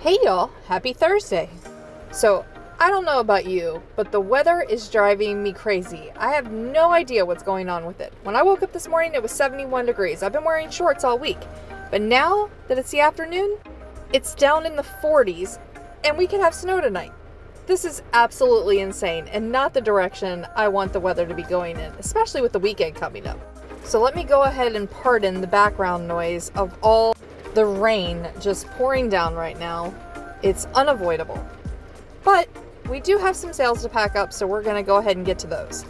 Hey y'all, happy Thursday. So, I don't know about you, but the weather is driving me crazy. I have no idea what's going on with it. When I woke up this morning, it was 71 degrees. I've been wearing shorts all week. But now that it's the afternoon, it's down in the 40s, and we could have snow tonight. This is absolutely insane, and not the direction I want the weather to be going in, especially with the weekend coming up. So let me go ahead and pardon the background noise of all the rain just pouring down right now. It's unavoidable. But we do have some sales to pack up, so we're going to go ahead and get to those.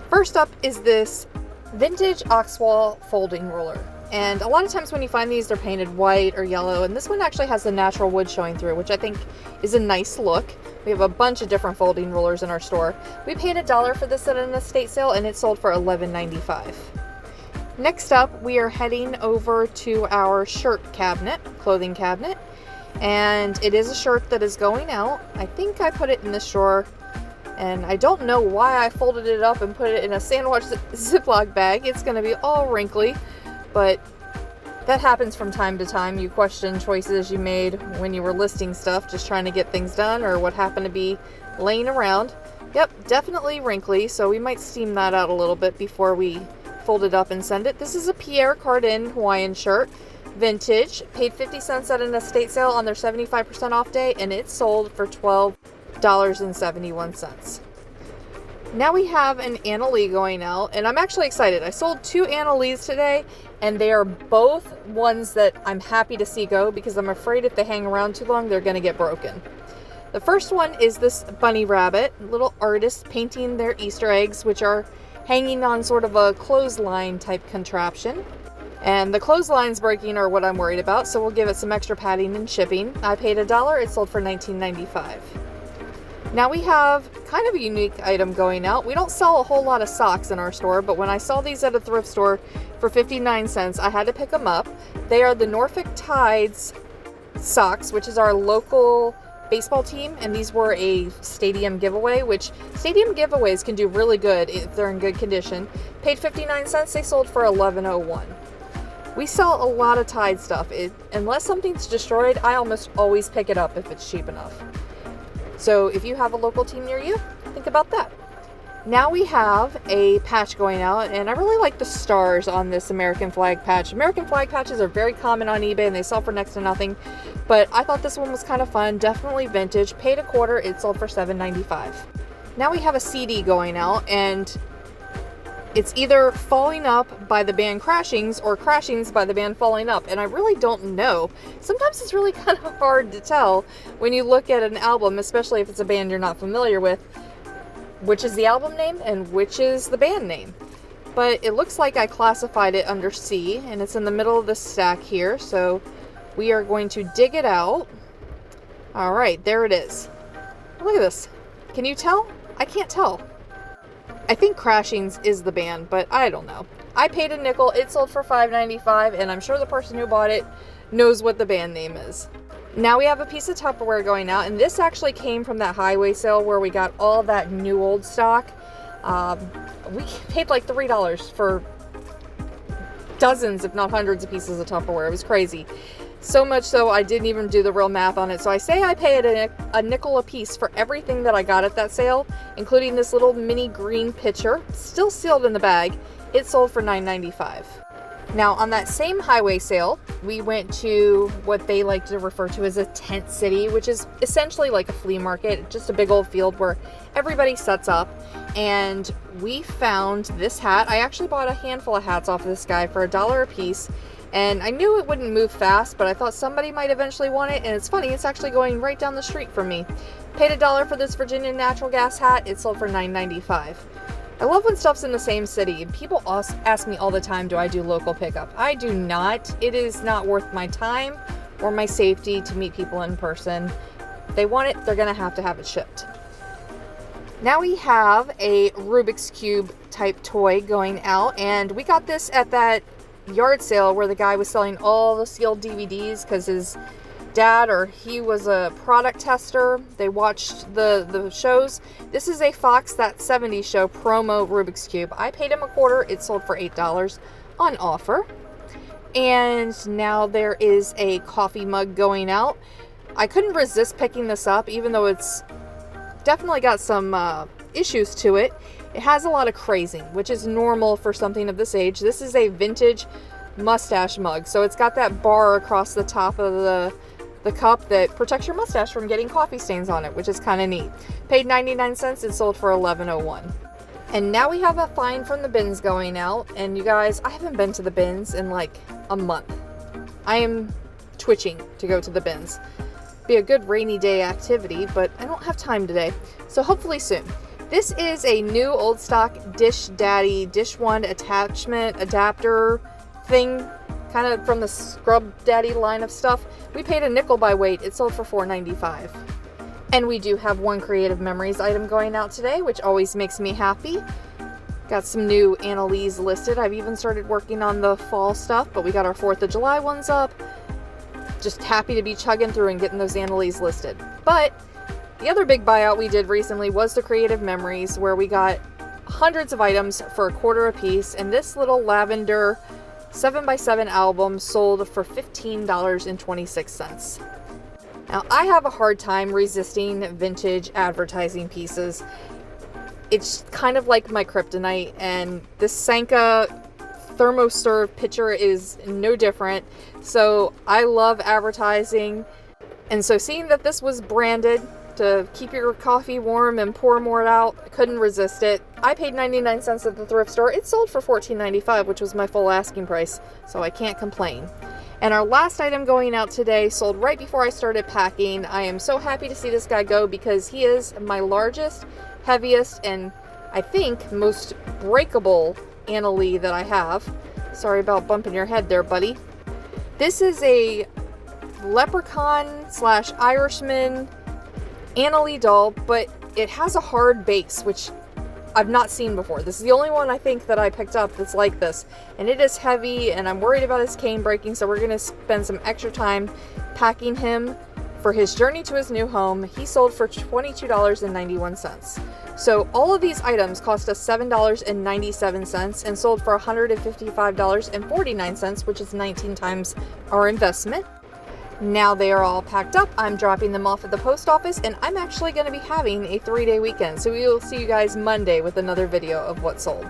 First up is this vintage Oxwall folding ruler. And a lot of times when you find these, they're painted white or yellow, and this one actually has the natural wood showing through, which I think is a nice look. We have a bunch of different folding rulers in our store. We paid $1 for this at an estate sale, and it sold for $11.95. Next up, we are heading over to our shirt cabinet, clothing cabinet, and it is a shirt that is going out. I think I put it in this drawer, and I don't know why I folded it up and put it in a sandwich Ziploc bag. It's going to be all wrinkly, but that happens from time to time. You question choices you made when you were listing stuff, just trying to get things done, or what happened to be laying around. Yep, definitely wrinkly, so we might steam that out a little bit before we fold it up and send it. This is a Pierre Cardin Hawaiian shirt, vintage, paid 50 cents at an estate sale on their 75% off day, and it sold for $12.71. Now we have an Anna Lee going out, and I'm actually excited. I sold 2 Anna Lees today, and they are both ones that I'm happy to see go because I'm afraid if they hang around too long, they're going to get broken. The first one is this bunny rabbit, little artists painting their Easter eggs, which are hanging on sort of a clothesline type contraption. And the clotheslines breaking are what I'm worried about, so we'll give it some extra padding and shipping. I paid $1, it sold for $19.95. Now we have kind of a unique item going out. We don't sell a whole lot of socks in our store, but when I saw these at a thrift store for 59 cents, I had to pick them up. They are the Norfolk Tides socks, which is our local baseball team, and these were a stadium giveaway, which stadium giveaways can do really good if they're in good condition. Paid 59 cents, they sold for $11.01. We sell a lot of Tide stuff. Unless something's destroyed, I almost always pick it up if it's cheap enough. So if you have a local team near you, think about that. Now we have a patch going out, and I really like the stars on this American flag patch. American flag patches are very common on eBay, and they sell for next to nothing. But I thought this one was kind of fun, definitely vintage. Paid $0.25, it sold for $7.95. Now we have a CD going out, and it's either Falling Up by the band Crashings or Crashings by the band Falling Up, and I really don't know. Sometimes it's really kind of hard to tell when you look at an album, especially if it's a band you're not familiar with, which is the album name and which is the band name. But it looks like I classified it under C, and it's in the middle of the stack here, so we are going to dig it out. All right, there it is. Look at this. Can you tell? I can't tell. I think Crashings is the band, but I don't know. I paid $0.05. It sold for $5.95, and I'm sure the person who bought it knows what the band name is. Now we have a piece of Tupperware going out, and this actually came from that highway sale where we got all that new old stock. We paid like $3 for dozens, if not hundreds of pieces of Tupperware. It was crazy. So much so I didn't even do the real math on it. So I say I paid a nickel a piece for everything that I got at that sale, including this little mini green pitcher, still sealed in the bag. It sold for $9.95. Now on that same highway sale, we went to what they like to refer to as a tent city, which is essentially like a flea market, just a big old field where everybody sets up. And we found this hat. I actually bought a handful of hats off of this guy for $1 a piece. And I knew it wouldn't move fast, but I thought somebody might eventually want it. And it's funny, it's actually going right down the street from me. Paid $1 for this Virginia natural gas hat. It sold for $9.95. I love when stuff's in the same city. People ask me all the time, do I do local pickup? I do not. It is not worth my time or my safety to meet people in person. If they want it, they're going to have it shipped. Now we have a Rubik's Cube type toy going out, and we got this at that yard sale where the guy was selling all the sealed DVDs because his dad or he was a product tester. They watched the shows. This is a Fox That 70s Show promo Rubik's Cube. I paid him $0.25. It sold for $8 on offer. And now there is a coffee mug going out. I couldn't resist picking this up, even though it's definitely got some issues to it. It has a lot of crazing, which is normal for something of this age. This is a vintage mustache mug, so it's got that bar across the top of the cup that protects your mustache from getting coffee stains on it, which is kind of neat. Paid 99 cents, it sold for $11.01. And now we have a find from the bins going out, and you guys, I haven't been to the bins in like a month. I am twitching to go to the bins. Be a good rainy day activity, but I don't have time today, so hopefully soon. This is a new old stock Dish Daddy Dish Wand attachment adapter thing, kind of from the Scrub Daddy line of stuff. We paid a nickel by weight. It sold for $4.95. And we do have one Creative Memories item going out today, which always makes me happy. Got some new Annalise listed. I've even started working on the fall stuff, but we got our 4th of July ones up. Just happy to be chugging through and getting those Annalise listed. But the other big buyout we did recently was the Creative Memories, where we got hundreds of items for $0.25 a piece, and this little lavender 7x7 album sold for $15.26. Now, I have a hard time resisting vintage advertising pieces. It's kind of like my kryptonite, and this Sanka ThermoServe pitcher is no different. So I love advertising, and so seeing that this was branded to keep your coffee warm and pour more out, I couldn't resist it. I paid 99 cents at the thrift store. It sold for $14.95, which was my full asking price, so I can't complain. And our last item going out today sold right before I started packing. I am so happy to see this guy go because he is my largest, heaviest, and I think most breakable Annalee that I have. Sorry about bumping your head there, buddy. This is a leprechaun/Irishman Annalee doll, but it has a hard base, which I've not seen before. This is the only one I think that I picked up that's like this, and it is heavy, and I'm worried about his cane breaking, so we're gonna spend some extra time packing him for his journey to his new home. He sold for $22.91. So all of these items cost us $7.97 and sold for $155.49, which is 19 times our investment. Now they are all packed up. I'm dropping them off at the post office, and I'm actually going to be having a 3-day weekend. So we will see you guys Monday with another video of what sold.